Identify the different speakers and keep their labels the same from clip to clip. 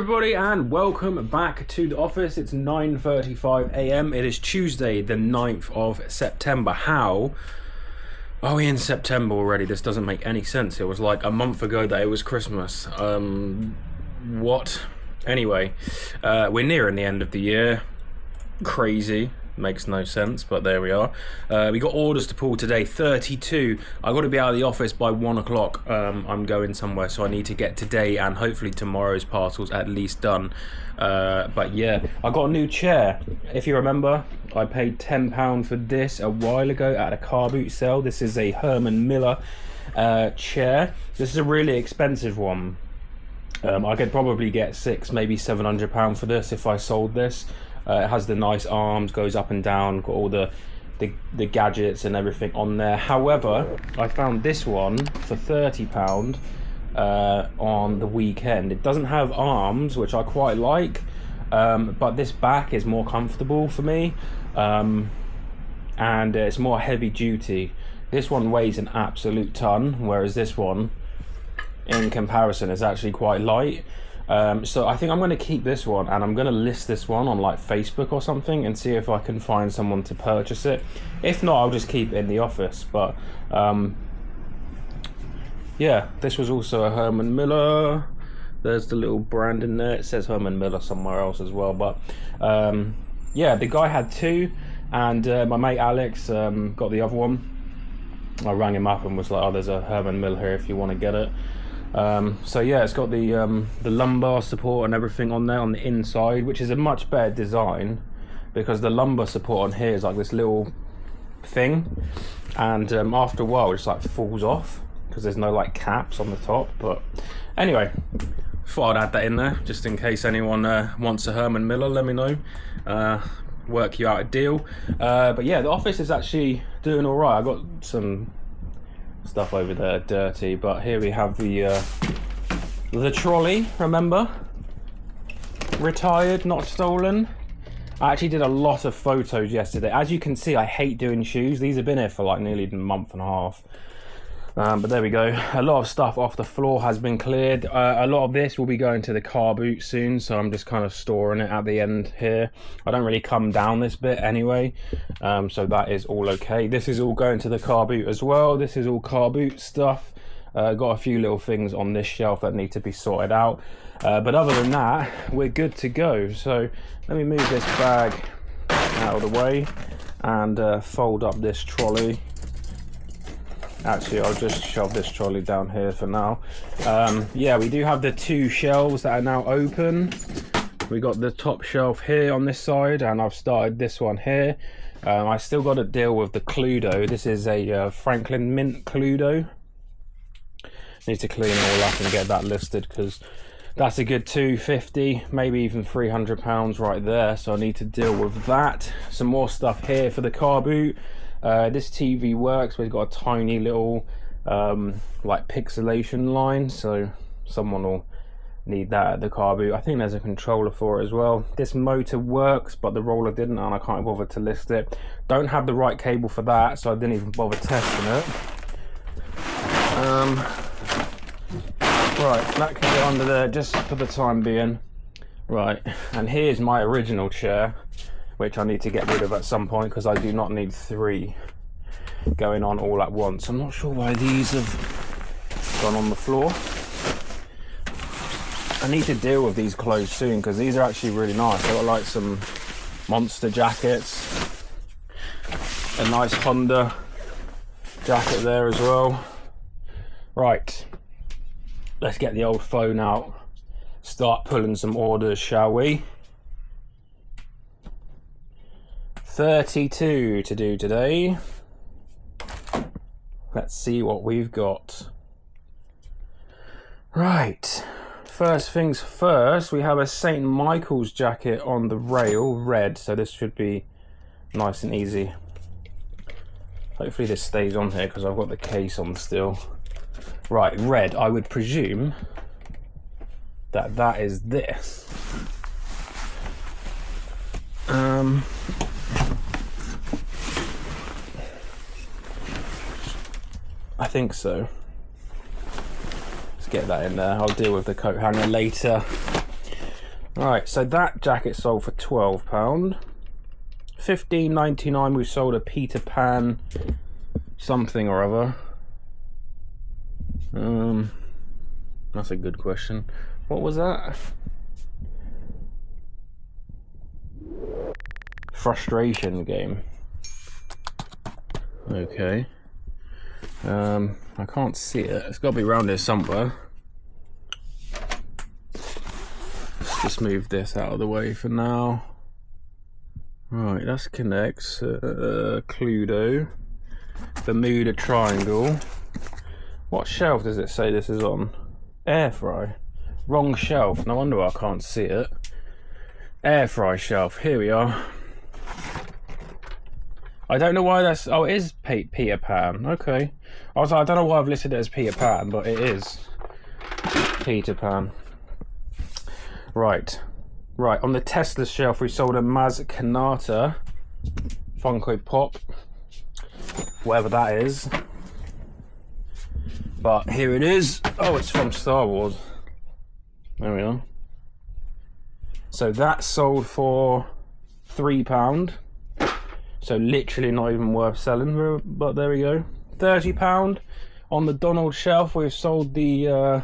Speaker 1: everybody and welcome back to the office. It's 9:35 a.m. It is Tuesday the 9th of September. How are we in September already? This doesn't make any sense. It was like a month ago that it was Christmas. What? Anyway, we're nearing the end of the year. Crazy. Makes no sense, but there we are. We got orders to pull today, 32. I got to be out of the office by 1 o'clock. I'm going somewhere, so I need to get today and hopefully tomorrow's parcels at least done. But yeah, I got a new chair. If you remember, I paid £10 for this a while ago at a car boot sale. This is a Herman Miller chair. This is a really expensive one. I could probably get £600, maybe £700 for this if I sold this. It has the nice arms, goes up and down, got all the gadgets and everything on there. However, I found this one for £30 on the weekend. It doesn't have arms, which I quite like, but this back is more comfortable for me, and it's more heavy duty. This one weighs an absolute ton, whereas this one, in comparison, is actually quite light. So I think I'm going to keep this one, and I'm going to list this one on like Facebook or something and see if I can find someone to purchase it. If not, I'll just keep it in the office. But yeah, this was also a Herman Miller. There's the little brand in there. It says Herman Miller somewhere else as well. But yeah, the guy had two, and my mate Alex got the other one. I rang him up and was like, oh, there's a Herman Miller here if you want to get it. So yeah, it's got the lumbar support and everything on there on the inside, which is a much better design because the lumbar support on here is like this little thing, and after a while it just like falls off because there's no like caps on the top. But anyway, thought I'd add that in there just in case anyone wants a Herman Miller. Let me know, work you out a deal. But yeah, the office is actually doing all right. I got some stuff over there dirty, but here we have the trolley. Remember, retired, not stolen. I actually did a lot of photos yesterday. As you can see, I hate doing shoes. These have been here for like nearly a month and a half, but there we go. A lot of stuff off the floor has been cleared. A lot of this will be going to the car boot soon, so I'm just kind of storing it at the end here. I don't really come down this bit anyway, so that is all okay. This is all going to the car boot as well. This is all car boot stuff. Got a few little things on this shelf that need to be sorted out, but other than that, we're good to go. So let me move this bag out of the way and fold up this trolley. Actually, I'll just shove this trolley down here for now. Yeah, we do have the two shelves that are now open. We got the top shelf here on this side, and I've started this one here. I still got to deal with the Cluedo. This is a Franklin Mint Cluedo. Need to clean it all up and get that listed because that's a good £250, maybe even £300 right there. So I need to deal with that. Some more stuff here for the car boot. This TV works, but it's got a tiny little like pixelation line, so someone will need that at the car boot. I think there's a controller for it as well. This motor works, but the roller didn't, and I can't bother to list it. Don't have the right cable for that, so I didn't even bother testing it. Right, that can go under there just for the time being. Right, and here's my original chair, which I need to get rid of at some point because I do not need three going on all at once. I'm not sure why these have gone on the floor. I need to deal with these clothes soon because these are actually really nice. They've got like some Monster jackets, a nice Honda jacket there as well. Right, let's get the old phone out, start pulling some orders, shall we? 32 to do today. Let's see what we've got. Right, first things first, we have a St. Michael's jacket on the rail, red, so this should be nice and easy. Hopefully this stays on here because I've got the case on still. Right, red, I would presume that that is this. I think so. Let's get that in there. I'll deal with the coat hanger later. Right, so that jacket sold for £12. $15.99 we sold a Peter Pan something or other. That's a good question. What was that? Frustration game. Okay. I can't see it. It's got to be around here somewhere. Let's just move this out of the way for now. Right, that's connects. Cluedo. Bermuda Triangle. What shelf does it say this is on? Air fry. Wrong shelf. No wonder I can't see it. Air fry shelf. Here we are. I don't know why that's... Oh, it is Peter Pan. Okay. I was like, I don't know why I've listed it as Peter Pan, but it is Peter Pan. Right. Right, on the Tesla shelf, we sold a Maz Kanata Funko Pop. Whatever that is. But here it is. Oh, it's from Star Wars. There we are. So that sold for £3. So literally not even worth selling, but there we go. £30 on the Donald shelf. We've sold the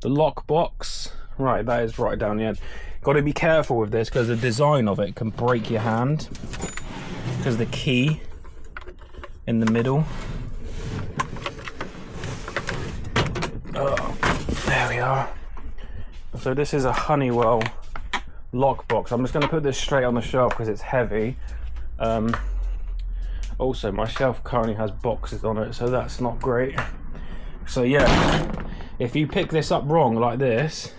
Speaker 1: lock box. Right, that is right down the end. Got to be careful with this because the design of it can break your hand. Because the key in the middle. Oh, there we are. So this is a Honeywell lock box. I'm just going to put this straight on the shelf because it's heavy. Also, my shelf currently has boxes on it, so that's not great. So yeah, if you pick this up wrong like this,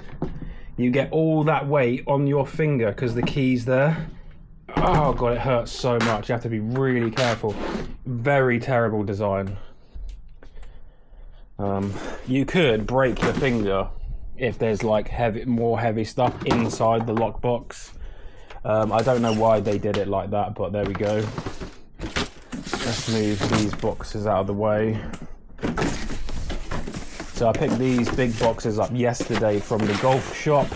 Speaker 1: you get all that weight on your finger because the key's there. Oh god, it hurts so much. You have to be really careful. Very terrible design. You could break your finger if there's like more heavy stuff inside the lockbox. I don't know why they did it like that, but there we go. Let's move these boxes out of the way. So I picked these big boxes up yesterday from the golf shop.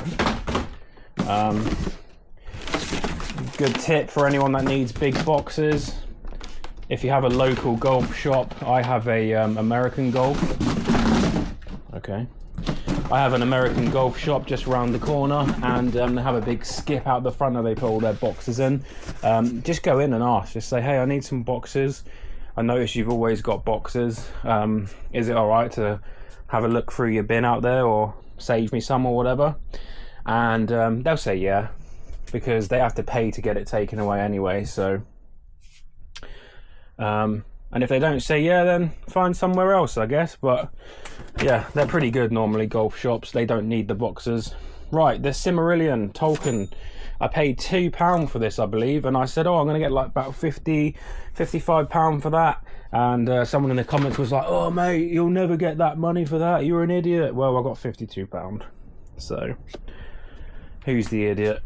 Speaker 1: Good tip for anyone that needs big boxes. If you have a local golf shop, I have a American Golf. Okay. I have an American Golf shop just around the corner, and they have a big skip out the front that they put all their boxes in. Just go in and ask. Just say, hey, I need some boxes. I notice you've always got boxes. Is it all right to have a look through your bin out there or save me some or whatever? And they'll say yeah, because they have to pay to get it taken away anyway. So, and if they don't say yeah, then find somewhere else, I guess. But yeah, they're pretty good normally, golf shops. They don't need the boxes. Right, the Silmarillion Tolkien. I paid £2 for this, I believe, and I said, oh, I'm going to get like about £55 for that. And someone in the comments was like, oh mate, you'll never get that money for that, you're an idiot. Well, I got £52. So, who's the idiot?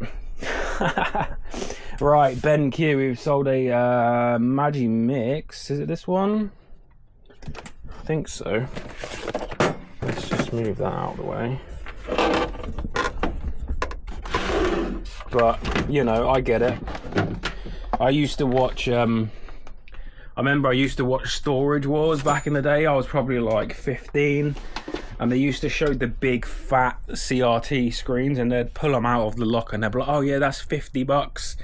Speaker 1: Right, Ben Q, we've sold a Magi Mix. Is it this one? I think so. Let's just move that out of the way. But, you know, I get it. I used to watch, I remember I used to watch Storage Wars back in the day. I was probably like 15. And they used to show the big fat CRT screens, and they'd pull them out of the locker and they'd be like, oh yeah, that's $50.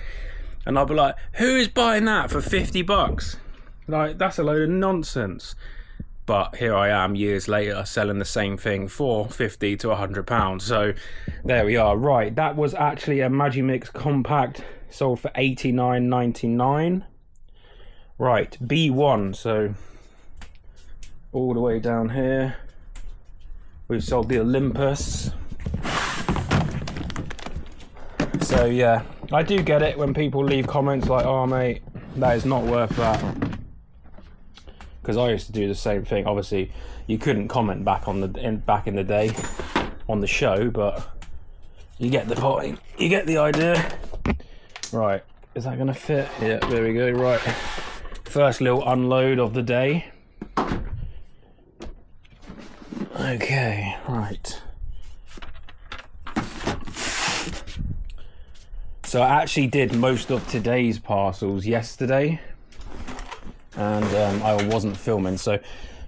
Speaker 1: And I'd be like, who is buying that for $50? Like, that's a load of nonsense. But here I am years later selling the same thing for £50 to £100. So there we are. Right, that was actually a Magimix compact, sold for $89.99. Right, B1, so all the way down here. We've sold the Olympus. So yeah, I do get it when people leave comments like, oh mate, that is not worth that. Because I used to do the same thing. Obviously, you couldn't comment back on back in the day on the show, but you get the point. You get the idea. Right, is that gonna fit? Yeah, there we go. Right, first little unload of the day. Okay, right. So I actually did most of today's parcels yesterday, and I wasn't filming, so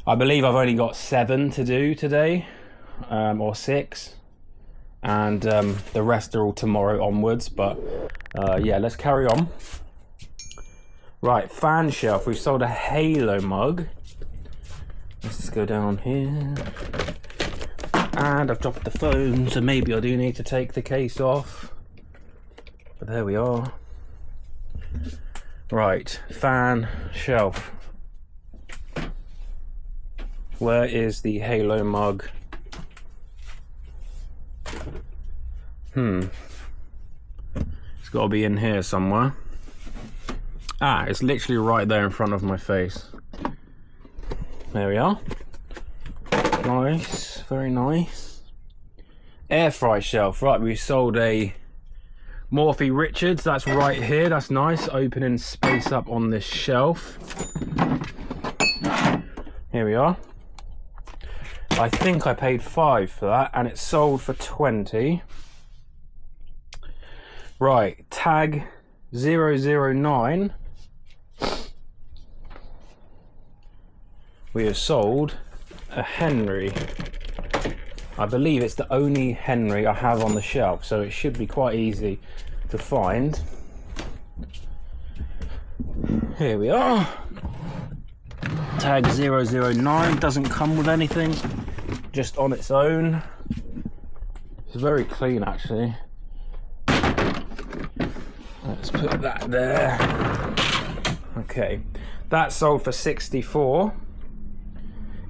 Speaker 1: I believe I've only got 7 to do today, or 6, and the rest are all tomorrow onwards. But yeah, let's carry on. Right, fan shelf. We've sold a Halo mug. Let's just go down here. And I've dropped the phone, so maybe I do need to take the case off. But there we are. Right, fan shelf. Where is the Halo mug? It's got to be in here somewhere. Ah, it's literally right there in front of my face. There we are. Nice, very nice. Air fry shelf. Right, we sold a Morphy Richards. That's right here. That's nice. Opening space up on this shelf. Here we are. I think I paid 5 for that, and it sold for 20. Right, tag 009. We have sold a Henry. I believe it's the only Henry I have on the shelf, so it should be quite easy to find. Here we are. Tag 009, doesn't come with anything, just on its own. It's very clean actually. Let's put that there. Okay, that sold for 64.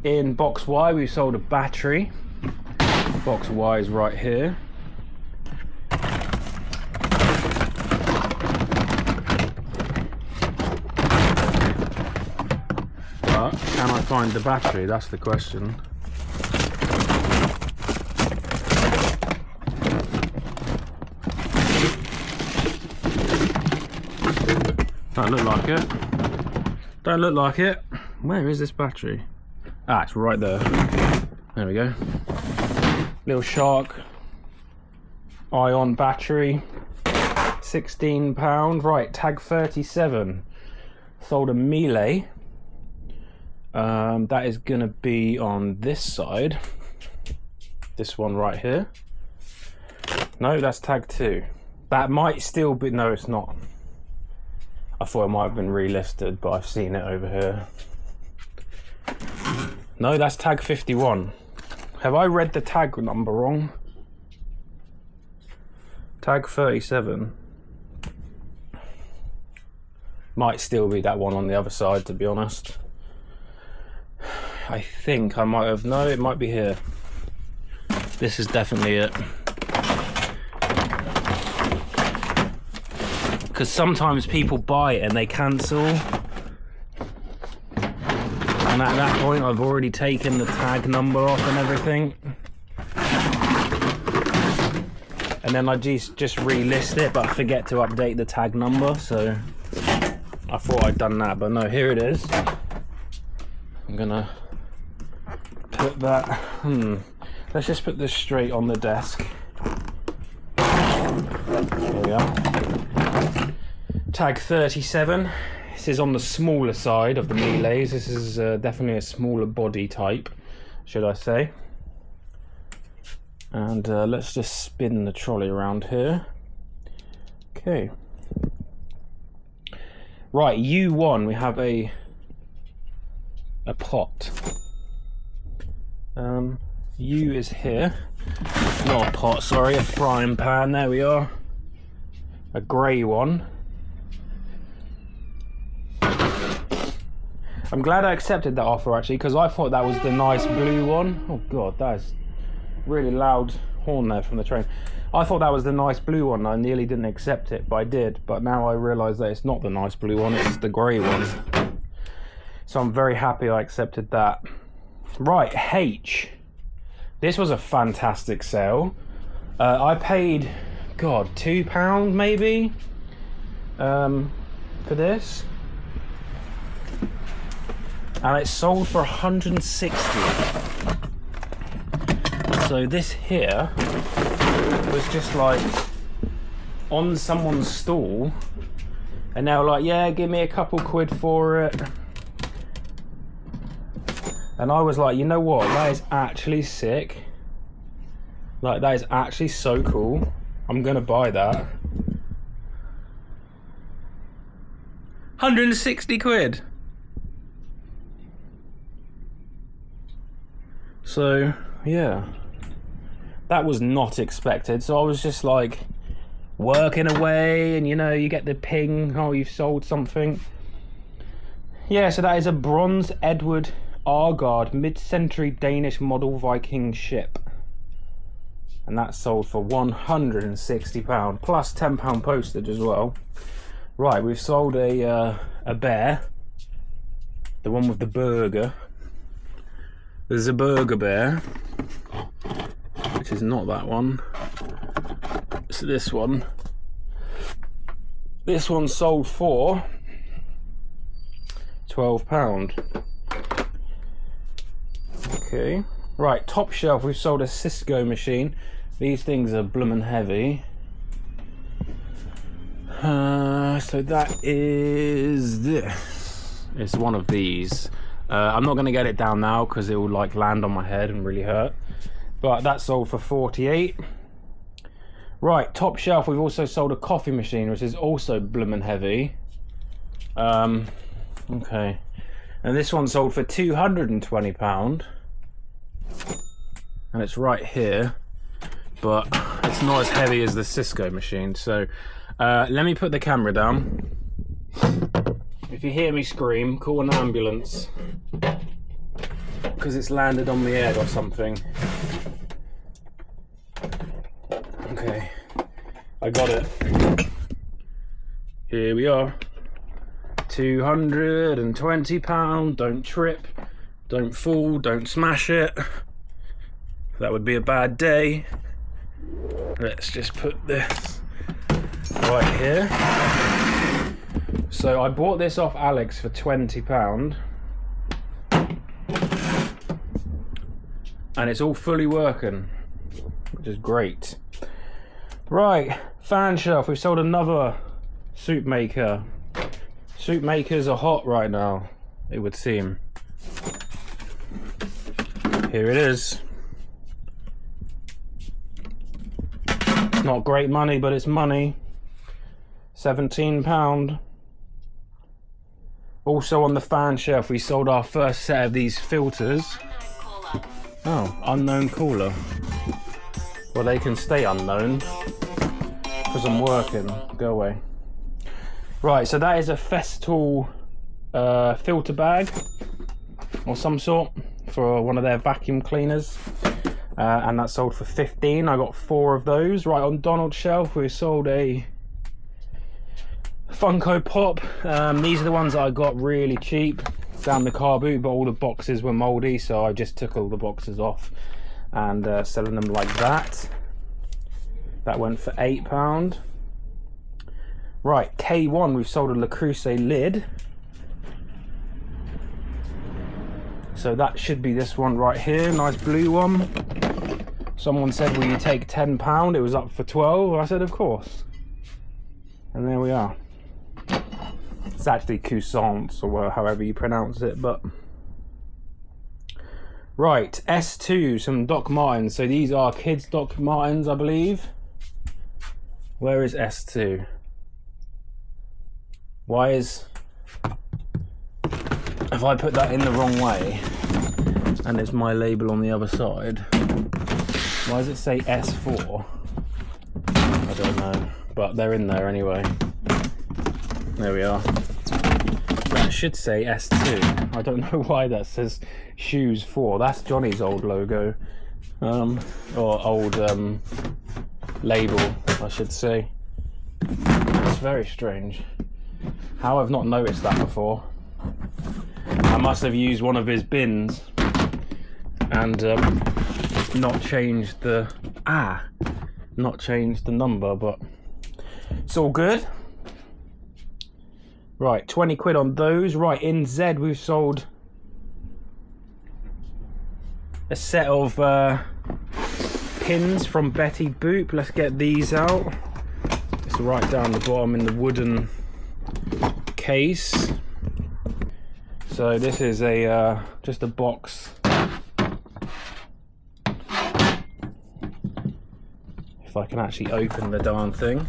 Speaker 1: In box Y we sold a battery. Box Y is right here. But can I find the battery? That's the question. Don't look like it. Don't look like it. Where is this battery? Ah, it's right there. There we go. Little Shark ion battery. £16. Right, tag 37. Sold a Melee. That is gonna be on this side. This one right here. No, that's tag 2. That might still be, no it's not. I thought it might have been relisted, but I've seen it over here. No, that's tag 51. Have I read the tag number wrong? Tag 37. Might still be that one on the other side, to be honest. I think I might have, no, it might be here. This is definitely it. Because sometimes people buy it and they cancel. And at that point I've already taken the tag number off and everything. And then I just relist it, but I forget to update the tag number, so I thought I'd done that, but no, here it is. I'm gonna put that, let's just put this straight on the desk. There we are. Tag 37. This is on the smaller side of the Melees. This is definitely a smaller body type, should I say. And let's just spin the trolley around here. Okay. Right, U1, we have a pot. U is here. Not a pot, sorry, a frying pan. There we are. A grey one. I'm glad I accepted that offer actually, because I thought that was the nice blue one. Oh god, that is really loud horn there from the train. I thought that was the nice blue one. I nearly didn't accept it, but I did. But now I realise that it's not the nice blue one, it's the grey one. So I'm very happy I accepted that. Right, H. This was a fantastic sale. I paid, god, £2 maybe for this. And it sold for 160. So this here was just like on someone's stall, and they were like, yeah, give me a couple quid for it. And I was like, you know what, that is actually sick. Like, that is actually so cool. I'm gonna buy that. 160 quid. So, yeah. That was not expected. So I was just like working away, and you know, you get the ping, oh, you've sold something. Yeah, so that is a bronze Edward Argard mid-century Danish model Viking ship. And that sold for £160 plus £10 postage as well. Right, we've sold a bear, the one with the burger. There's a burger bear, which is not that one. It's this one. This one sold for £12. Okay. Right, top shelf, we've sold a Cisco machine. These things are bloomin' heavy. So that is this. It's one of these. I'm not going to get it down now because it will like land on my head and really hurt. But that sold for 48. Right, top shelf, we've also sold a coffee machine, which is also bloomin' heavy. Okay. And this one sold for £220. And it's right here, but it's not as heavy as the Cisco machine. So let me put the camera down. If you hear me scream, call an ambulance, because it's landed on the head or something. Okay, I got it. Here we are. £220. Don't trip, don't fall, don't smash it. That would be a bad day. Let's just put this right here. So I bought this off Alex for £20. And it's all fully working, which is great. Right, fan shelf. We've sold another soup maker. Soup makers are hot right now, it would seem. Here it is. It's not great money, but it's money. £17. Also on the fan shelf, we sold our first set of these filters. Oh, unknown caller. Well, they can stay unknown because I'm working. Go away. Right, so that is a Festool filter bag or some sort for one of their vacuum cleaners. And that sold for 15. I got 4 of those. Right, on Donald's shelf, we sold a Funko Pop. These are the ones that I got really cheap down the car boot, but all the boxes were mouldy, so I just took all the boxes off and selling them like that. That went for £8. Right, K1, we've sold a Le Creuset lid. So that should be this one right here, nice blue one. Someone said, will you take £10? It was up for 12. I said, of course. And there we are. It's actually Cousance, or however you pronounce it, but... Right, S2, some Doc Martens. So these are kids' Doc Martens, I believe. Where is S2? Why is... If I put that in the wrong way, and it's my label on the other side, why does it say S4? I don't know, but they're in there anyway. There we are. That should say S2. I don't know why that says Shoes 4. That's Johnny's old logo. Or old label, I should say. It's very strange. How I've not noticed that before. I must have used one of his bins and not changed the number, but it's all good. Right, 20 quid on those. Right, in Z we've sold a set of pins from Betty Boop. Let's get these out. bits right down the bottom in the wooden case. So this is a just a box. If I can actually open the darn thing.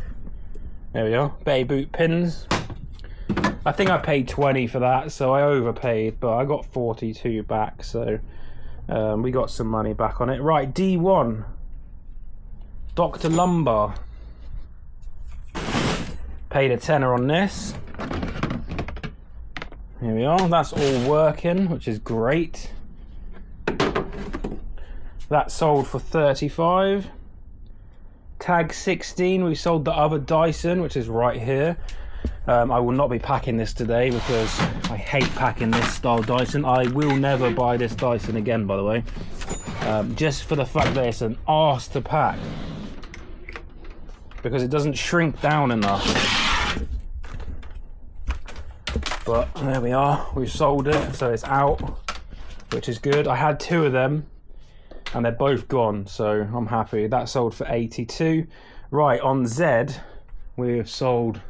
Speaker 1: There we are, baby boot pins. I think I paid 20 for that, so I overpaid, but I got 42 back, so we got some money back on it. Right, D1. Dr. Lumbar. Paid a tenner on this. Here we are, that's all working, which is great. That sold for 35. Tag 16, we sold the other Dyson, which is right here. I will not be packing this today because I hate packing this style Dyson. I will never buy this Dyson again, by the way. Just for the fact that it's an arse to pack. Because it doesn't shrink down enough. But there we are, we've sold it, so it's out, which is good. I had 2 of them and they're both gone, so I'm happy. That sold for 82. Right, on Z, we've sold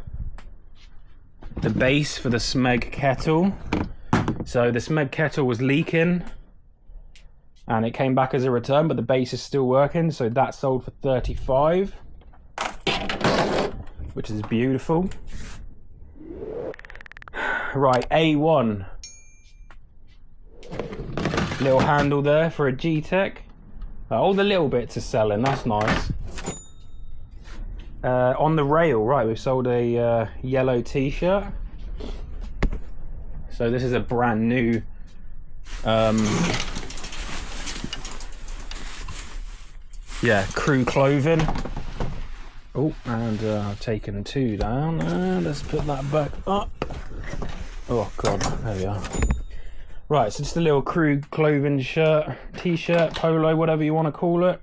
Speaker 1: the base for the Smeg kettle. So the Smeg kettle was leaking and it came back as a return, but the base is still working, so that sold for 35, which is beautiful. Right, A1. Little handle there for a G-Tech. All the little bits are selling, that's nice. On the rail, right, we've sold a yellow t-shirt. So this is a brand new crew clothing. Oh, and I've taken 2 down. Let's put that back up. Oh god, there we are. Right, so just a little crew clothing shirt, t-shirt, polo, whatever you want to call it.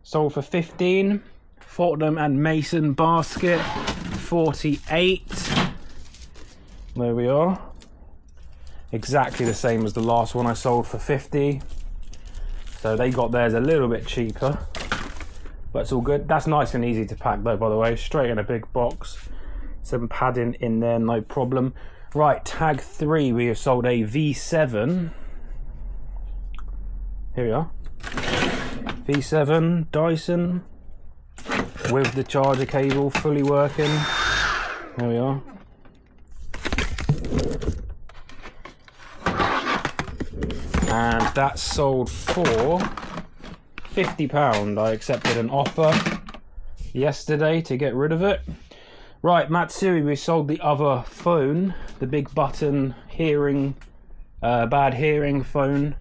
Speaker 1: Sold for 15. Fortnum and Mason basket, 48. There we are. Exactly the same as the last one I sold for 50. So they got theirs a little bit cheaper, but it's all good. That's nice and easy to pack though, by the way. Straight in a big box. Some padding in there, no problem. Right, tag 3, we have sold a V7. Here we are. V7 Dyson with the charger cable fully working. There we are. And that sold for £50. I accepted an offer yesterday to get rid of it. Right, Matsui, we sold the other phone, the big button hearing, bad hearing phone.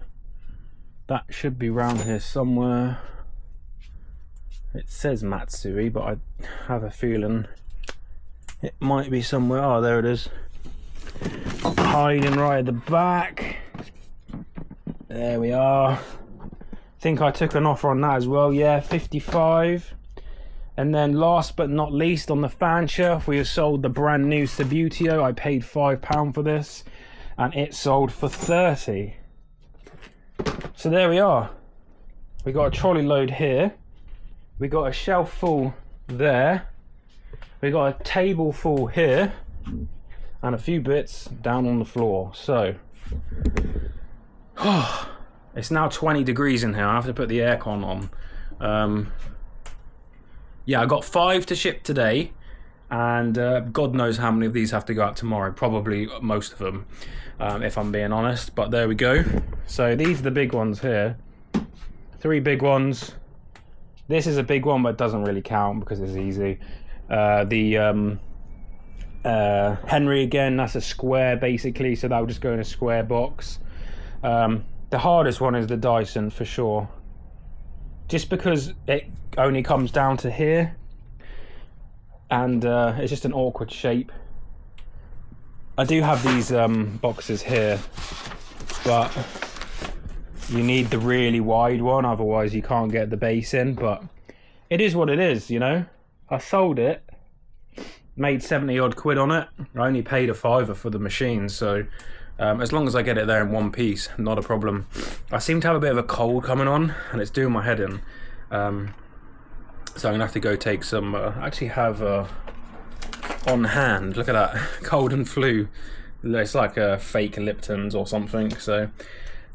Speaker 1: That should be around here somewhere. It says Matsui, but I have a feeling it might be somewhere. Oh, there it is. Hiding right at the back. There we are. Think I took an offer on that as well. Yeah, 55. And then last but not least, on the fan shelf, we have sold the brand new Subutio. I paid £5 for this and it sold for 30. So there we are. We got a trolley load here. We got a shelf full there. We got a table full here and a few bits down on the floor. So it's now 20 degrees in here. I have to put the aircon on. Yeah, I got 5 to ship today, and God knows how many of these have to go out tomorrow. Probably most of them, if I'm being honest. But there we go. So these are the big ones here. 3 big ones. This is a big one, but it doesn't really count because it's easy. The Henry again, that's a square basically, so that will just go in a square box. The hardest one is the Dyson for sure. Just because it only comes down to here and it's just an awkward shape. I do have these boxes here, but you need the really wide one, otherwise you can't get the base in. But it is what it is, you know. I sold it, made 70 odd quid on it. I only paid a £5 for the machine, so as long as I get it there in one piece, not a problem. I seem to have a bit of a cold coming on and it's doing my head in. So I'm gonna have to go take some, I actually have on hand. Look at that, cold and flu. It's like a fake Lipton's or something, so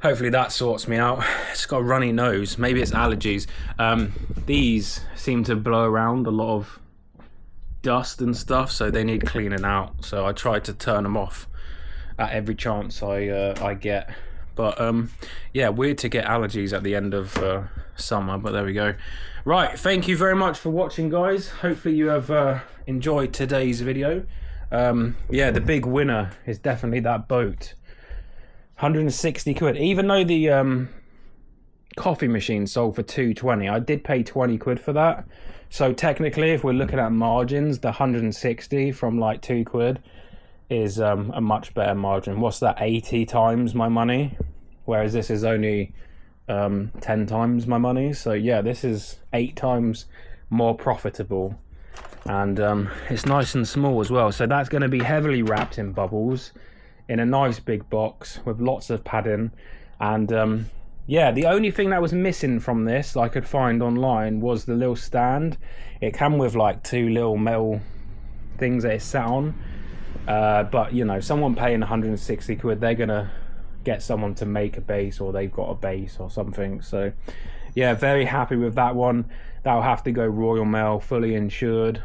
Speaker 1: hopefully that sorts me out. It's got a runny nose, maybe it's allergies. These seem to blow around a lot of dust and stuff, so they need cleaning out, so I try to turn them off at every chance I get. But yeah, weird to get allergies at the end of summer, but there we go. Right, thank you very much for watching, guys. Hopefully you have enjoyed today's video. Yeah, the big winner is definitely that boat. 160 quid. Even though the coffee machine sold for 220, I did pay 20 quid for that. So technically, if we're looking at margins, the 160 from like 2 quid is a much better margin. What's that, 80 times my money? Whereas this is only 10 times my money. So yeah, this is 8 times more profitable. And it's nice and small as well. So that's going to be heavily wrapped in bubbles in a nice big box with lots of padding. And yeah, the only thing that was missing from this I could find online was the little stand. It came with like 2 little metal things that it sat on. But you know, someone paying 160 quid, they're gonna get someone to make a base, or they've got a base or something. So yeah, very happy with that one. That'll have to go Royal Mail, fully insured.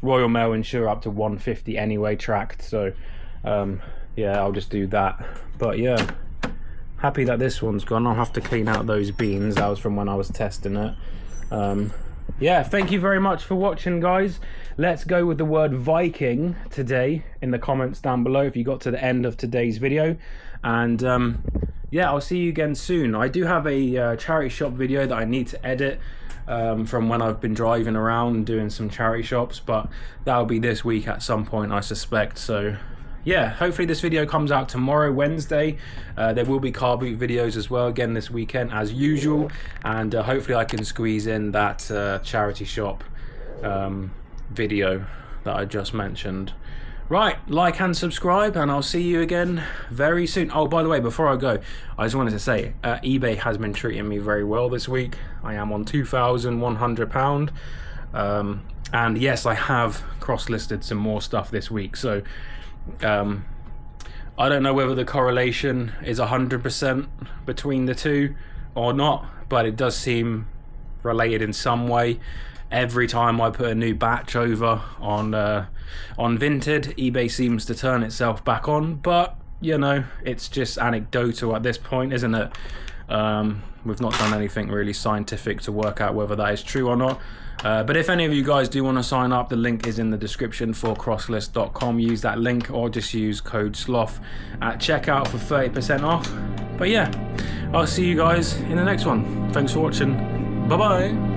Speaker 1: Royal Mail insure up to 150 anyway, tracked. So yeah, I'll just do that. But yeah, happy that this one's gone. I'll have to clean out those beans. That was from when I was testing it. Yeah, thank you very much for watching, guys. Let's go with the word Viking today in the comments down below if you got to the end of today's video. And yeah, I'll see you again soon. I do have a charity shop video that I need to edit from when I've been driving around doing some charity shops, but that'll be this week at some point, I suspect. So yeah, hopefully this video comes out tomorrow, Wednesday. There will be car boot videos as well again this weekend as usual, and hopefully I can squeeze in that charity shop video that I just mentioned. Right, like and subscribe, and I'll see you again very soon. Oh, by the way, before I go, I just wanted to say eBay has been treating me very well this week. I am on £2,100, and yes, I have cross-listed some more stuff this week. So I don't know whether the correlation is 100% between the two or not, but it does seem related in some way. Every time I put a new batch over on Vinted, eBay seems to turn itself back on. But you know, it's just anecdotal at this point, isn't it? We've not done anything really scientific to work out whether that is true or not. But if any of you guys do want to sign up, the link is in the description for crosslist.com. Use that link, or just use code SLOTH at checkout for 30% off. But yeah, I'll see you guys in the next one. Thanks for watching. Bye bye.